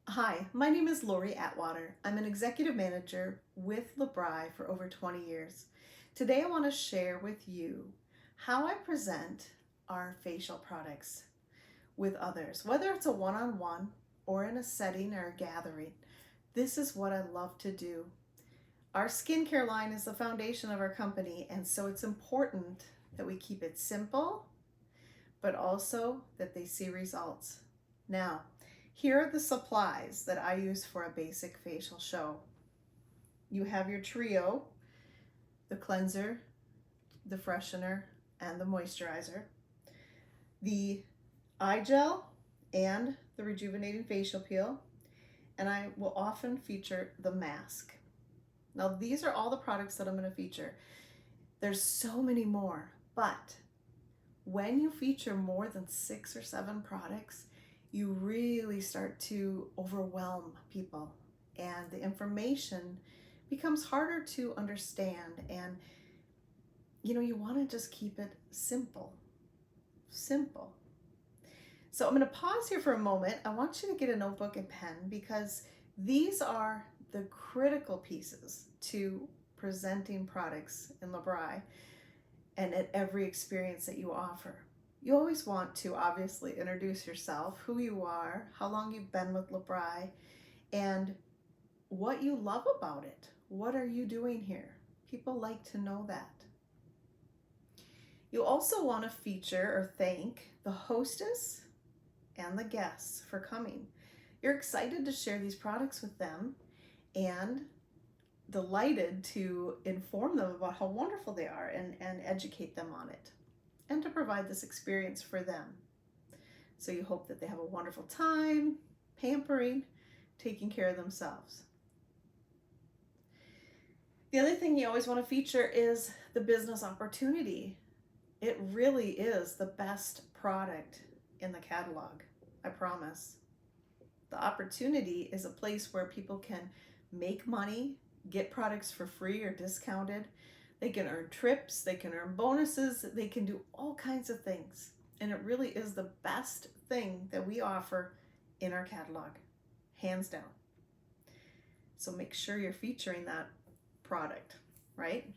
Hi, my name is Lori Atwater. I'm an executive manager with LBRI for over 20 years. Today I want to share with you how I present our facial products with others, whether it's a one-on-one or in a setting or a gathering. This is what I love to do. Our skincare line is the foundation of our company, and so it's important that we keep it simple, but also that they see results. Now, here are the supplies that I use for a basic facial show. You have your trio, the cleanser, the freshener, and the moisturizer, the eye gel, and the rejuvenating facial peel, and I will often feature the mask. Now, these are all the products that I'm going to feature. There's so many more, but when you feature more than 6 or 7 products, you really start to overwhelm people, and the information becomes harder to understand. And you want to just keep it simple. So I'm going to pause here for a moment. I want you to get a notebook and pen, because these are the critical pieces to presenting products in LBRI and at every experience that you offer. You always want to obviously introduce yourself, who you are, how long you've been with LBRI, and what you love about it. What are you doing here? People like to know that. You also want to feature or thank the hostess and the guests for coming. You're excited to share these products with them and delighted to inform them about how wonderful they are and educate them on it, and to provide this experience for them. So you hope that they have a wonderful time, pampering, taking care of themselves. The other thing you always want to feature is the business opportunity. It really is the best product in the catalog, I promise. The opportunity is a place where people can make money, get products for free or discounted. They can earn trips, they can earn bonuses, they can do all kinds of things. And it really is the best thing that we offer in our catalog, hands down. So make sure you're featuring that product, right?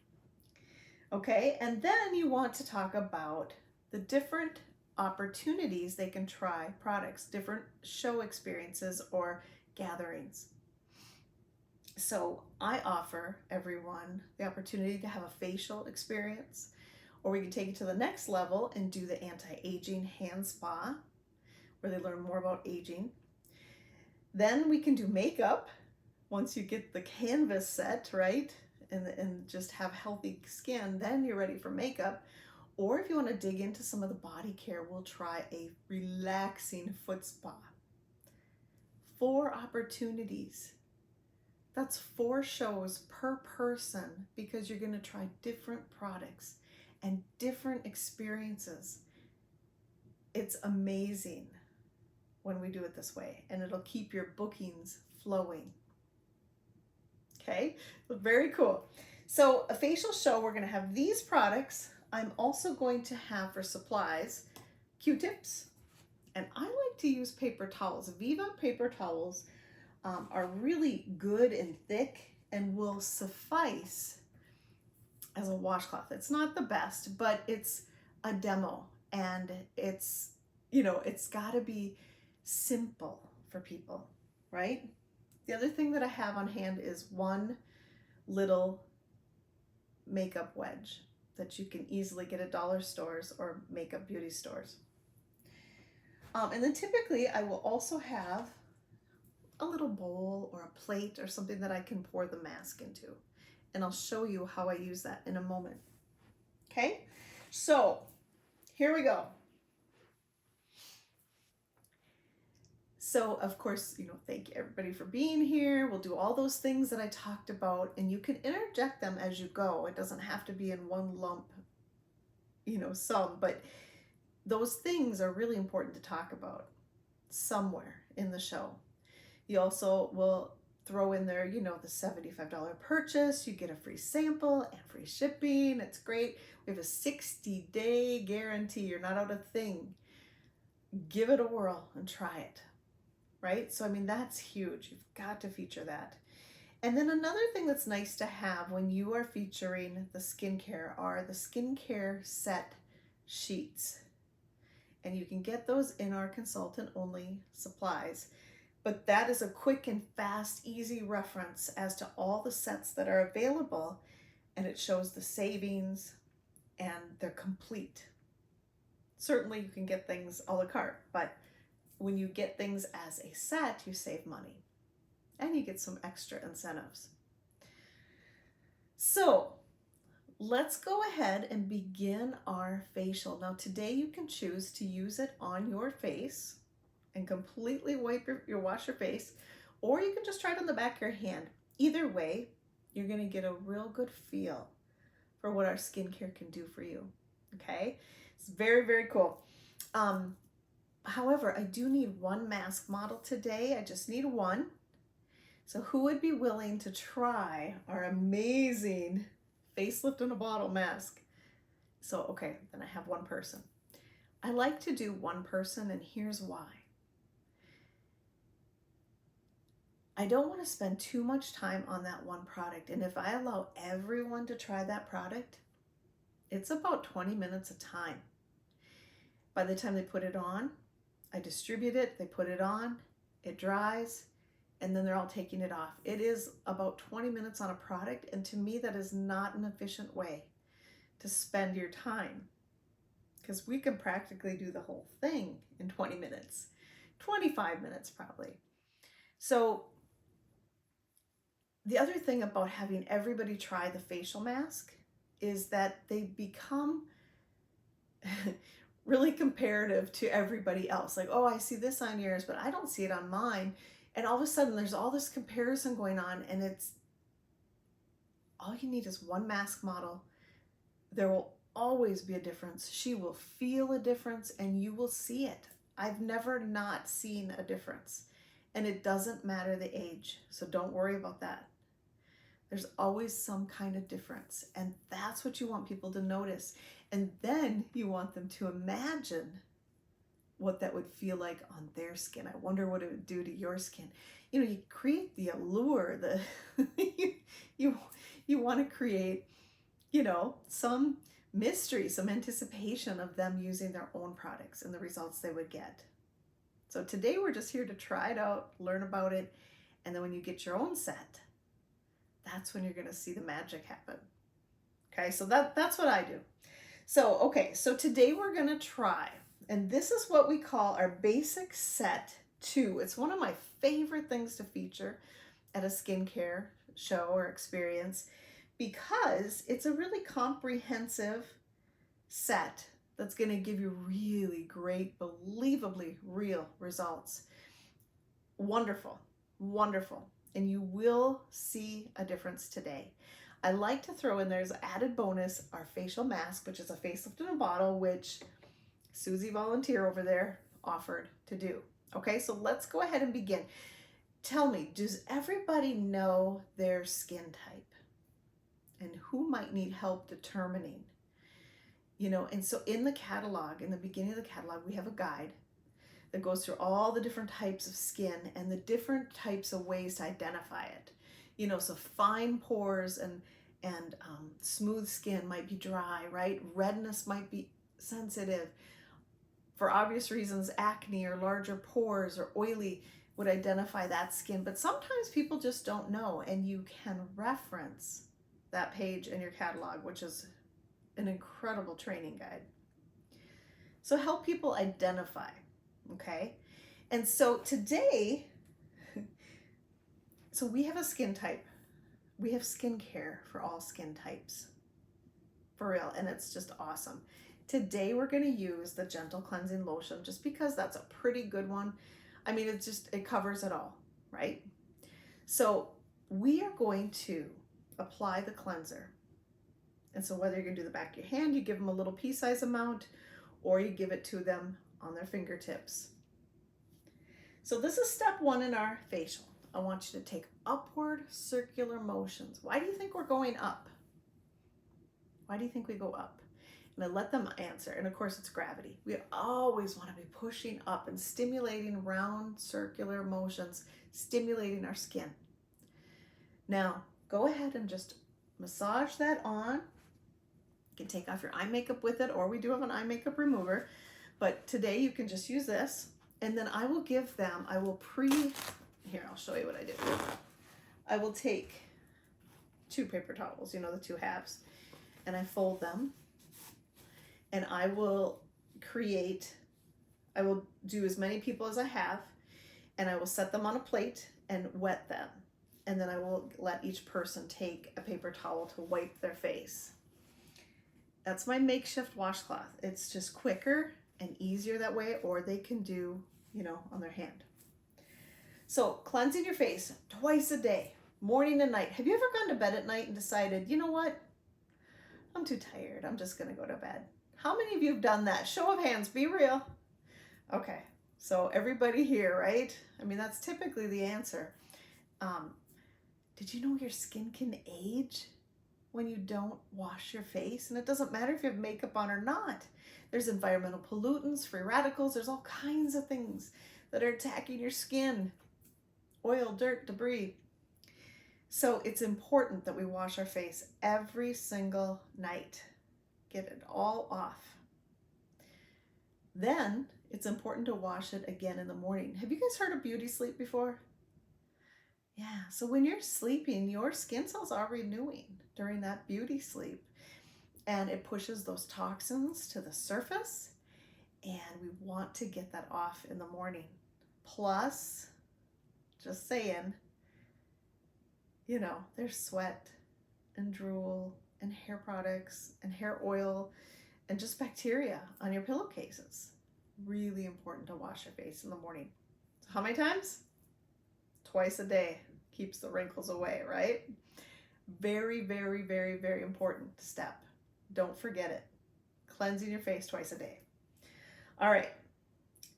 Okay, and then you want to talk about the different opportunities they can try products, different show experiences or gatherings. So I offer everyone the opportunity to have a facial experience, or we can take it to the next level and do the anti-aging hand spa, where they learn more about aging. Then we can do makeup once you get the canvas set, right? And just have healthy skin, then you're ready for makeup. Or if you want to dig into some of the body care, we'll try a relaxing foot spa. 4 opportunities. That's 4 shows per person, because you're going to try different products and different experiences. It's amazing when we do it this way, and it'll keep your bookings flowing. Okay, very cool. So a facial show, we're going to have these products. I'm also going to have, for supplies, Q-tips, and I like to use paper towels. Viva paper towels are really good and thick and will suffice as a washcloth. It's not the best, but it's a demo, and it's got to be simple for people, right? The other thing that I have on hand is one little makeup wedge that you can easily get at dollar stores or makeup beauty stores. And then typically I will also have a little bowl or a plate or something that I can pour the mask into. And I'll show you how I use that in a moment. Okay, so here we go. So of course, thank you everybody for being here. We'll do all those things that I talked about, and you can interject them as you go. It doesn't have to be in one lump, sum, but those things are really important to talk about somewhere in the show. You also will throw in there, the $75 purchase. You get a free sample and free shipping. It's great. We have a 60-day guarantee. You're not out of thing. Give it a whirl and try it. right? So, I mean, that's huge. You've got to feature that. And then another thing that's nice to have when you are featuring the skincare are the skincare set sheets. And you can get those in our consultant only supplies. But that is a quick and fast, easy reference as to all the sets that are available. And it shows the savings and they're complete. Certainly you can get things a la carte, but when you get things as a set, you save money and you get some extra incentives. So let's go ahead and begin our facial. Now today you can choose to use it on your face and completely wash your face, or you can just try it on the back of your hand. Either way, you're gonna get a real good feel for what our skincare can do for you, okay? It's very, very cool. However, I do need one mask model today. I just need one. So who would be willing to try our amazing facelift in a bottle mask? So, okay, then I have one person. I like to do one person, and here's why. I don't want to spend too much time on that one product. And if I allow everyone to try that product, it's about 20 minutes of time. By the time they put it on, I distribute it, they put it on, it dries, and then they're all taking it off. It is about 20 minutes on a product, and to me that is not an efficient way to spend your time, because we can practically do the whole thing in 20 minutes, 25 minutes probably. So the other thing about having everybody try the facial mask is that they become really comparative to everybody else. Like, oh, I see this on yours, but I don't see it on mine. And all of a sudden there's all this comparison going on, and it's all you need is one mask model. There will always be a difference. She will feel a difference and you will see it. I've never not seen a difference, and it doesn't matter the age. So don't worry about that. There's always some kind of difference, and that's what you want people to notice. And then you want them to imagine what that would feel like on their skin. I wonder what it would do to your skin. You know, you create the allure, you want to create, you know, some mystery, some anticipation of them using their own products and the results they would get. So today we're just here to try it out, learn about it, and then when you get your own set, that's when you're going to see the magic happen. Okay, so that's what I do. So, okay, so today we're going to try, and this is what we call our basic set 2. It's one of my favorite things to feature at a skincare show or experience because it's a really comprehensive set that's going to give you really great, believably real results. Wonderful, wonderful. And you will see a difference today. I like to throw in there as an added bonus our facial mask, which is a facelift in a bottle, which Susie Volunteer over there offered to do. Okay, so let's go ahead and begin. Tell me, does everybody know their skin type? And who might need help determining? You know, and so in the catalog, in the beginning of the catalog, we have a guide that goes through all the different types of skin and the different types of ways to identify it. You know, so fine pores and smooth skin might be dry, right? Redness might be sensitive. For obvious reasons, acne or larger pores or oily would identify that skin. But sometimes people just don't know, and you can reference that page in your catalog, which is an incredible training guide. So help people identify, okay? And so today, so we have a skin type. We have skincare for all skin types, for real, and it's just awesome. Today we're going to use the Gentle Cleansing Lotion just because that's a pretty good one. I mean, it covers it all, right? So we are going to apply the cleanser. And so whether you're going to do the back of your hand, you give them a little pea-size amount, or you give it to them on their fingertips. So this is step 1 in our facial. I want you to take upward circular motions. Why do you think we're going up? Why do you think we go up? And I let them answer. And of course, it's gravity. We always want to be pushing up and stimulating round circular motions, stimulating our skin. Now, go ahead and just massage that on. You can take off your eye makeup with it, or we do have an eye makeup remover. But today you can just use this. And then I will give them, here, I'll show you what I do. I will take 2 paper towels, you know, the 2 halves, and I fold them. And I will do as many people as I have, and I will set them on a plate and wet them. And then I will let each person take a paper towel to wipe their face. That's my makeshift washcloth. It's just quicker and easier that way, or they can do, you know, on their hand. So cleansing your face twice a day, morning and night. Have you ever gone to bed at night and decided, you know what? I'm too tired. I'm just going to go to bed. How many of you have done that? Show of hands, be real. Okay, so everybody here, right? I mean, that's typically the answer. Did you know your skin can age when you don't wash your face? And it doesn't matter if you have makeup on or not. There's environmental pollutants, free radicals. There's all kinds of things that are attacking your skin. Oil, dirt, debris. So it's important that we wash our face every single night. Get it all off. Then it's important to wash it again in the morning. Have you guys heard of beauty sleep before? Yeah, so when you're sleeping, your skin cells are renewing during that beauty sleep, and it pushes those toxins to the surface, and we want to get that off in the morning. Plus, just saying, you know, there's sweat and drool and hair products and hair oil and just bacteria on your pillowcases. Really important to wash your face in the morning. So how many times? Twice a day. Keeps the wrinkles away, right? Very, very, very, very important step. Don't forget it. Cleansing your face twice a day. All right.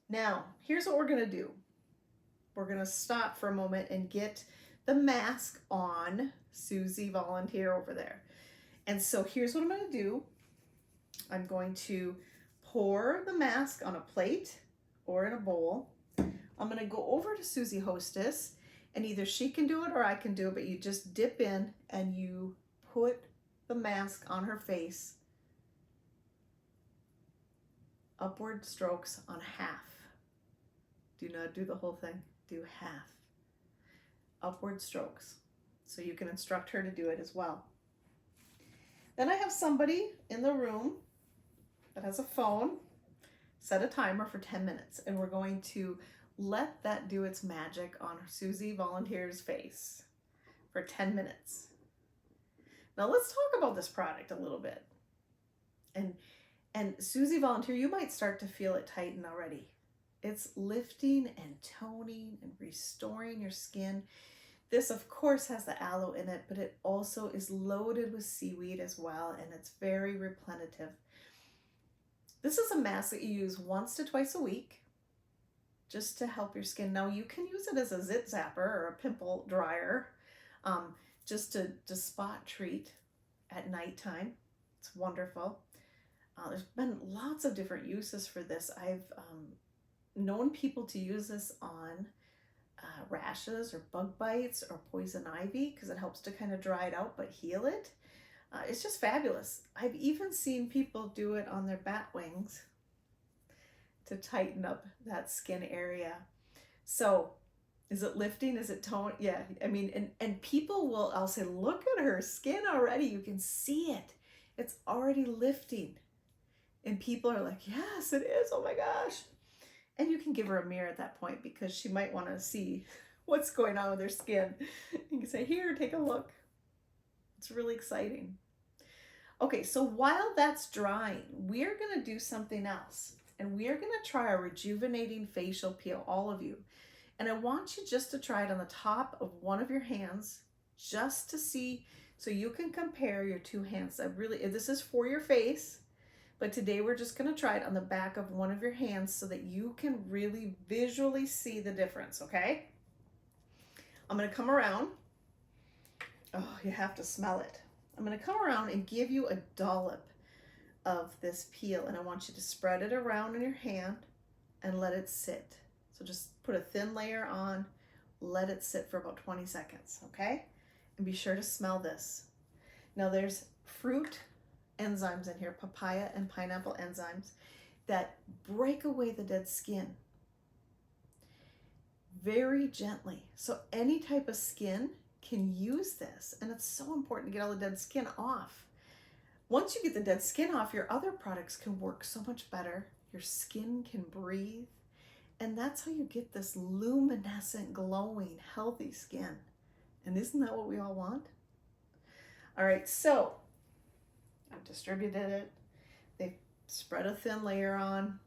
Now, here's what we're going to do. We're going to stop for a moment and get the mask on Susie Volunteer over there. And so here's what I'm going to do. I'm going to pour the mask on a plate or in a bowl. I'm going to go over to Susie Hostess, and either she can do it or I can do it, but you just dip in and you put the mask on her face. Upward strokes on half. Do not do the whole thing. Do half. Upward strokes. So you can instruct her to do it as well. Then I have somebody in the room that has a phone. Set a timer for 10 minutes, and we're going to let that do its magic on Susie Volunteer's face for 10 minutes. Now let's talk about this product a little bit. And Susie Volunteer, you might start to feel it tighten already. It's lifting and toning and restoring your skin. This, of course, has the aloe in it, but it also is loaded with seaweed as well, and it's very replenative. This is a mask that you use once to twice a week just to help your skin. Now, you can use it as a zit zapper or a pimple dryer, just to spot treat at nighttime. It's wonderful. There's been lots of different uses for this. I've known people to use this on rashes or bug bites or poison ivy because it helps to kind of dry it out but heal it. It's just fabulous. I've even seen people do it on their bat wings to tighten up that skin area. So is it lifting? Is it tone? Yeah, I mean, and people will, I'll say, look at her skin already. You can see it. It's already lifting. And people are like, yes, it is. Oh my gosh. And you can give her a mirror at that point because she might want to see what's going on with her skin. You can say, here, take a look. It's really exciting. Okay, so while that's drying, we're going to do something else. And we're going to try a rejuvenating facial peel, all of you. And I want you just to try it on the top of one of your hands, just to see, so you can compare your two hands. This is for your face, but today we're just going to try it on the back of one of your hands so that you can really visually see the difference, okay? I'm going to come around. Oh, you have to smell it. I'm going to come around and give you a dollop of this peel, and I want you to spread it around in your hand and let it sit. So just put a thin layer on, let it sit for about 20 seconds, okay? And be sure to smell this. Now there's fruit enzymes in here, papaya and pineapple enzymes, that break away the dead skin very gently. So any type of skin can use this, and it's so important to get all the dead skin off. Once you get the dead skin off, your other products can work so much better. Your skin can breathe, and that's how you get this luminescent, glowing, healthy skin. And isn't that what we all want? All right, so I've distributed it. They've spread a thin layer on.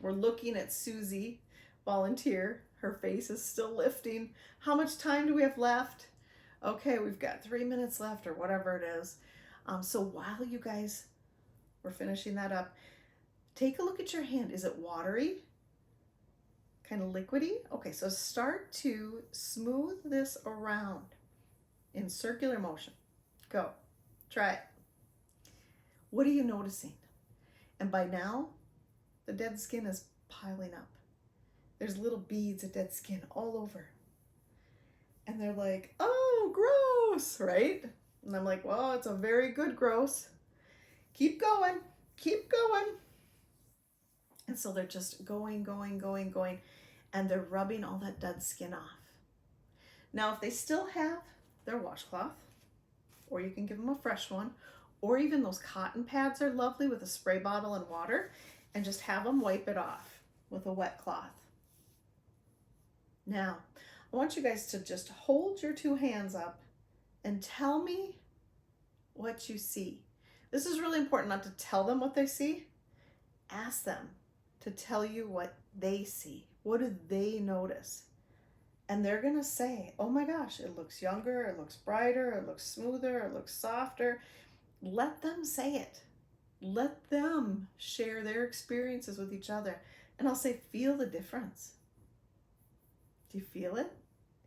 We're looking at Susie volunteer. Her face is still lifting. How much time do we have left? Okay, we've got 3 minutes left or whatever it is. So while you guys were finishing that up, take a look at your hand. Is it watery? Kind of liquidy? Okay, so start to smooth this around in circular motion. Go. Try it. What are you noticing? And by now, the dead skin is piling up. There's little beads of dead skin all over. And they're like, oh, gross, right? And I'm like, well, it's a very good gross. Keep going, keep going. And so they're just going, and they're rubbing all that dead skin off. Now, if they still have their washcloth, or you can give them a fresh one, or even those cotton pads are lovely with a spray bottle and water, and just have them wipe it off with a wet cloth. Now, I want you guys to just hold your two hands up and tell me what you see. This is really important, not to tell them what they see. Ask them to tell you what they see. What do they notice? And they're gonna say, oh my gosh, it looks younger, it looks brighter, it looks smoother, it looks softer. Let them say it. Let them share their experiences with each other. And I'll say, feel the difference. Do you feel it?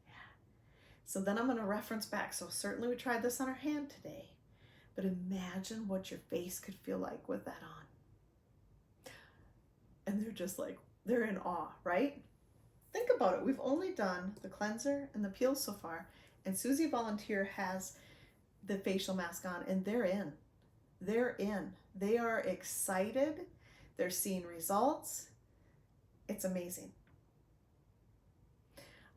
Yeah. So then I'm gonna reference back. So certainly we tried this on our hand today, but imagine what your face could feel like with that on. And they're just like, they're in awe, right? Think about it. We've only done the cleanser and the peel so far, and Susie Volunteer has the facial mask on, and they're in. They're in. They are excited. They're seeing results. It's amazing.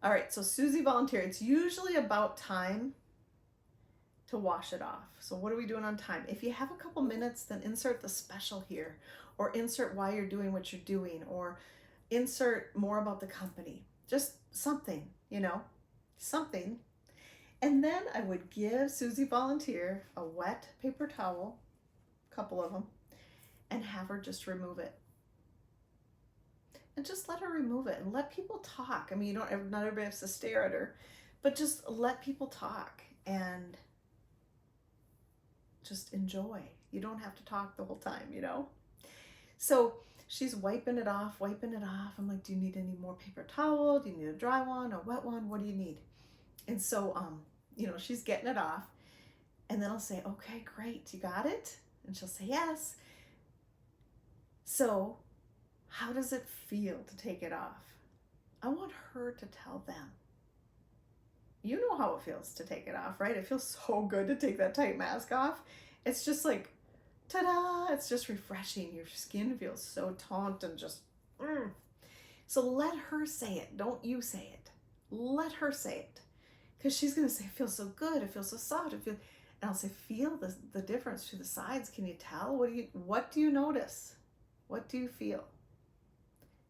All right, so Susie Volunteer, it's usually about time to wash it off. So what are we doing on time? If you have a couple minutes, then insert the special here, or insert why you're doing what you're doing, or insert more about the company. Just something, you know, something. And then I would give Susie Volunteer a wet paper towel, a couple of them, and have her just remove it. And just let her remove it and let people talk. I mean, not everybody has to stare at her, but just let people talk and just enjoy. You don't have to talk the whole time, you know? So she's wiping it off. I'm like, do you need any more paper towel? Do you need a dry one, a wet one? What do you need? And so, you know, she's getting it off. And then I'll say, okay, great. You got it? And she'll say, yes. So how does it feel to take it off? I want her to tell them. You know how it feels to take it off, right? It feels so good to take that tight mask off. It's just like, ta-da, it's just refreshing. Your skin feels so taut and just, So let her say it. Don't you say it. Let her say it. Because she's going to say, it feels so good. It feels so soft. And I'll say, feel the difference to the sides. Can you tell? What do you notice? What do you feel?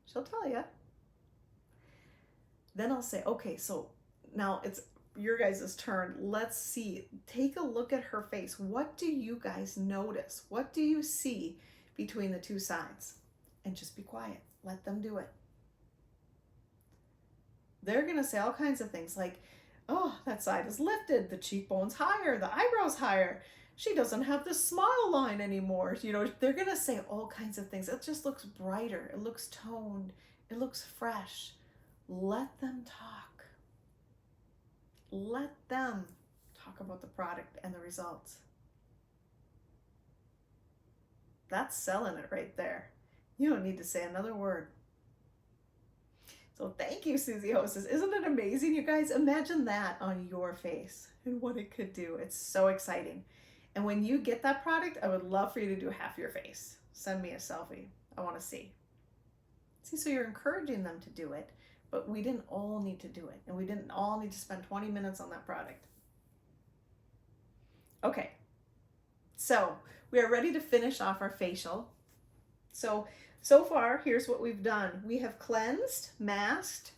She'll tell you. Then I'll say, okay, so now it's your guys' turn. Let's see. Take a look at her face. What do you guys notice? What do you see between the two sides? And just be quiet. Let them do it. They're going to say all kinds of things like, oh, that side is lifted. The cheekbone's higher. The eyebrow's higher. She doesn't have the smile line anymore. You know, they're going to say all kinds of things. It just looks brighter. It looks toned. It looks fresh. Let them talk. Let them talk about the product and the results. That's selling it right there. You don't need to say another word. So thank you, Susie Hostess. Isn't it amazing, you guys? Imagine that on your face and what it could do. It's so exciting. And when you get that product, I would love for you to do half your face. Send me a selfie. I want to see. See, so you're encouraging them to do it, but we didn't all need to do it. And we didn't all need to spend 20 minutes on that product. Okay, so we are ready to finish off our facial. So far, here's what we've done. We have cleansed, masked,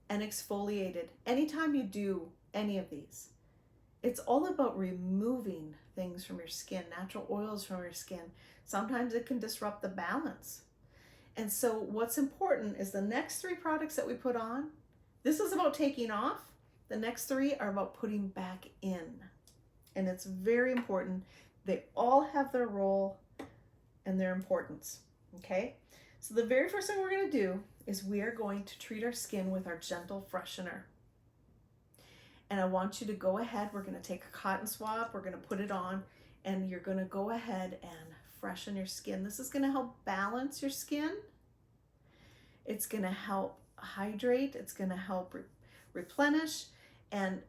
and exfoliated. Anytime you do any of these, it's all about removing things from your skin, natural oils from your skin. Sometimes it can disrupt the balance. And so what's important is the next 3 products that we put on, this is about taking off. The next 3 are about putting back in. And it's very important. They all have their role and their importance, okay? So the very first thing we're gonna do is we are going to treat our skin with our gentle freshener. And I want you to go ahead, we're gonna take a cotton swab, we're gonna put it on, and you're gonna go ahead and freshen your skin. This is gonna help balance your skin. It's gonna help hydrate, it's gonna help replenish, and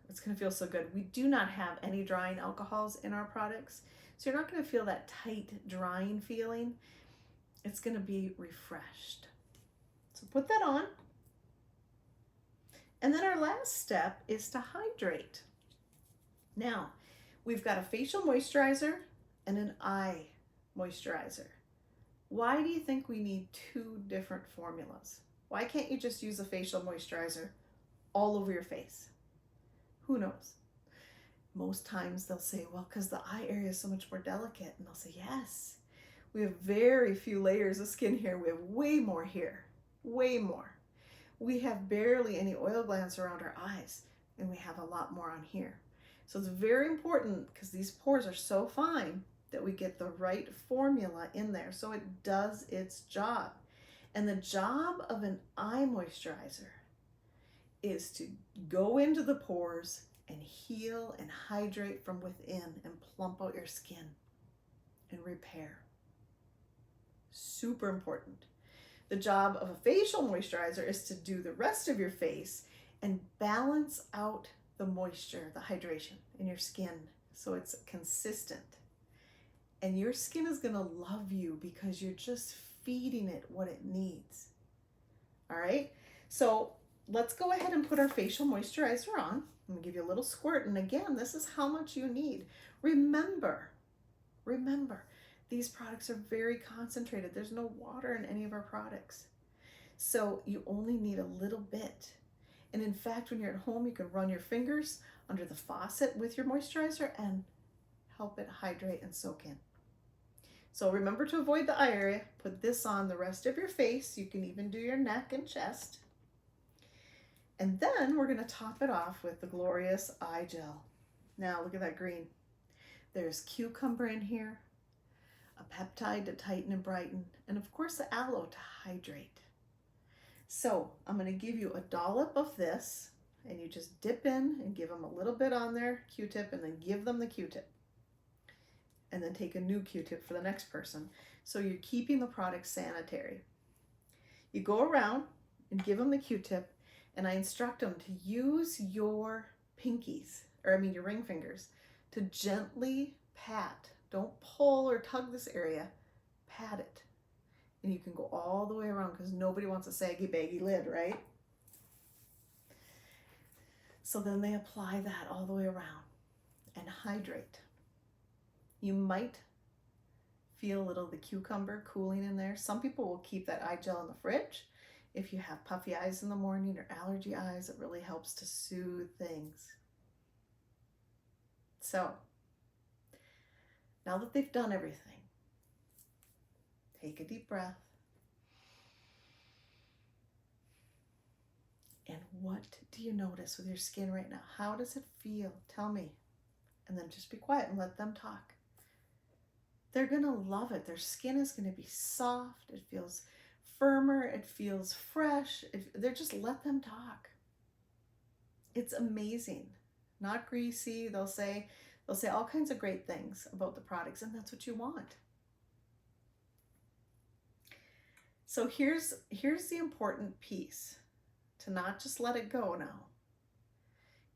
it's gonna feel so good. We do not have any drying alcohols in our products, so you're not gonna feel that tight drying feeling. It's gonna be refreshed. So put that on. And then our last step is to hydrate. Now, we've got a facial moisturizer and an eye moisturizer. Why do you think we need 2 different formulas? Why can't you just use a facial moisturizer all over your face? Who knows? Most times they'll say, well, because the eye area is so much more delicate. And they'll say, yes, we have very few layers of skin here. We have way more here, way more. We have barely any oil glands around our eyes, and we have a lot more on here. So it's very important, because these pores are so fine, that we get the right formula in there so it does its job. And the job of an eye moisturizer is to go into the pores and heal and hydrate from within and plump out your skin and repair. Super important. The job of a facial moisturizer is to do the rest of your face and balance out the moisture, the hydration in your skin so it's consistent. And your skin is gonna love you because you're just feeding it what it needs. All right, so let's go ahead and put our facial moisturizer on. I'm gonna give you a little squirt, and again, this is how much you need. Remember, these products are very concentrated. There's no water in any of our products. So you only need a little bit. And in fact, when you're at home, you can run your fingers under the faucet with your moisturizer and help it hydrate and soak in. So remember to avoid the eye area. Put this on the rest of your face. You can even do your neck and chest. And then we're gonna top it off with the glorious eye gel. Now look at that green. There's cucumber in here, a peptide to tighten and brighten, and of course the aloe to hydrate. So I'm gonna give you a dollop of this, and you just dip in and give them a little bit on their Q-tip, and then give them the Q-tip. And then take a new Q-tip for the next person. So you're keeping the product sanitary. You go around and give them the Q-tip, and I instruct them to use your pinkies, or your ring fingers, to gently pat. Don't pull or tug this area, pat it. And you can go all the way around because nobody wants a saggy baggy lid, right? So then they apply that all the way around and hydrate. You might feel a little of the cucumber cooling in there. Some people will keep that eye gel in the fridge. If you have puffy eyes in the morning or allergy eyes, it really helps to soothe things. So, now that they've done everything, take a deep breath. And what do you notice with your skin right now? How does it feel? Tell me. And then just be quiet and let them talk. They're gonna love it. Their skin is gonna be soft. It feels firmer. It feels fresh. They're just let them talk. It's amazing. Not greasy. They'll say They'll say all kinds of great things about the products, and that's what you want. So here's the important piece, to not just let it go now.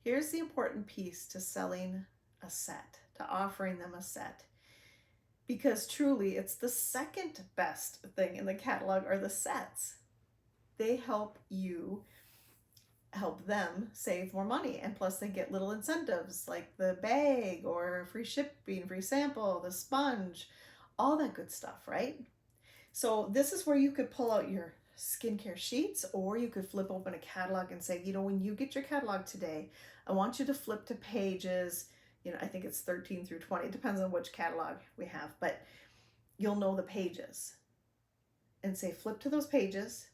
Here's the important piece to selling a set, to offering them a set. Because truly, it's the second best thing in the catalog are the sets. They help them save more money, and plus they get little incentives like the bag or free shipping, free sample, the sponge, all that good stuff, right? So this is where you could pull out your skincare sheets, or you could flip open a catalog and say, when you get your catalog today, I want you to flip to pages, I think it's 13 through 20, it depends on which catalog we have, but you'll know the pages, and say flip to those pages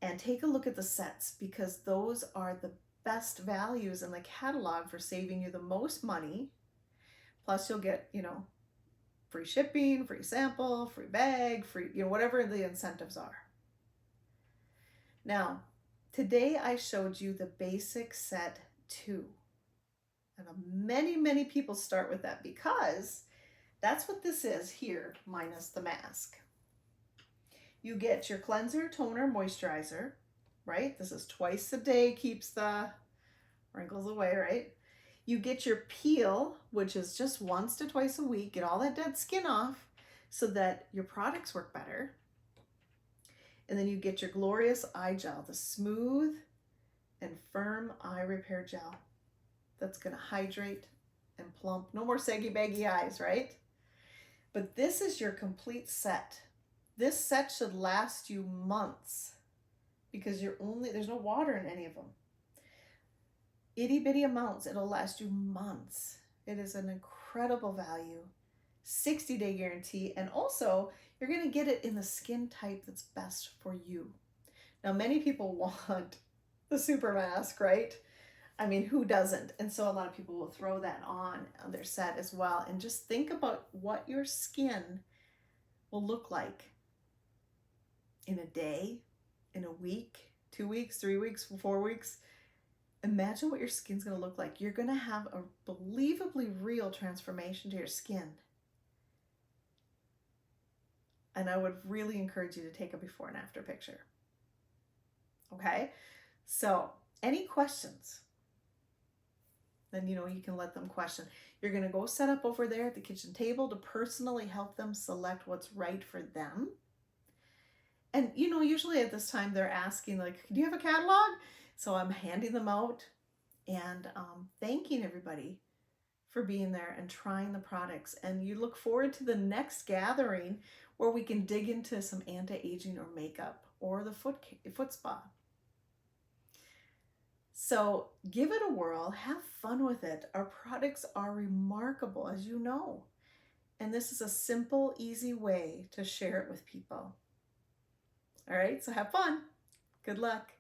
and take a look at the sets, because those are the best values in the catalog for saving you the most money. Plus you'll get, free shipping, free sample, free bag, free, whatever the incentives are. Now, today I showed you the basic set 2. And many people start with that because that's what this is here, minus the mask. You get your cleanser, toner, moisturizer, right? This is twice a day, keeps the wrinkles away, right? You get your peel, which is just once to twice a week. Get all that dead skin off so that your products work better. And then you get your glorious eye gel, the smooth and firm eye repair gel that's going to hydrate and plump. No more saggy baggy eyes, right? But this is your complete set. This set should last you months because there's no water in any of them. Itty bitty amounts, it'll last you months. It is an incredible value, 60-day guarantee, and also you're going to get it in the skin type that's best for you. Now, many people want the super mask, right? I mean, who doesn't? And so a lot of people will throw that on their set as well. And just think about what your skin will look like in a day, in a week, 2 weeks, 3 weeks, 4 weeks. Imagine what your skin's going to look like. You're going to have a believably real transformation to your skin. And I would really encourage you to take a before and after picture. Okay? So, any questions? Then, you can let them question. You're going to go set up over there at the kitchen table to personally help them select what's right for them. And, usually at this time they're asking, like, do you have a catalog? So I'm handing them out and thanking everybody for being there and trying the products. And you look forward to the next gathering where we can dig into some anti-aging or makeup or the foot spa. So give it a whirl, have fun with it. Our products are remarkable, as you know. And this is a simple, easy way to share it with people. All right, so have fun. Good luck.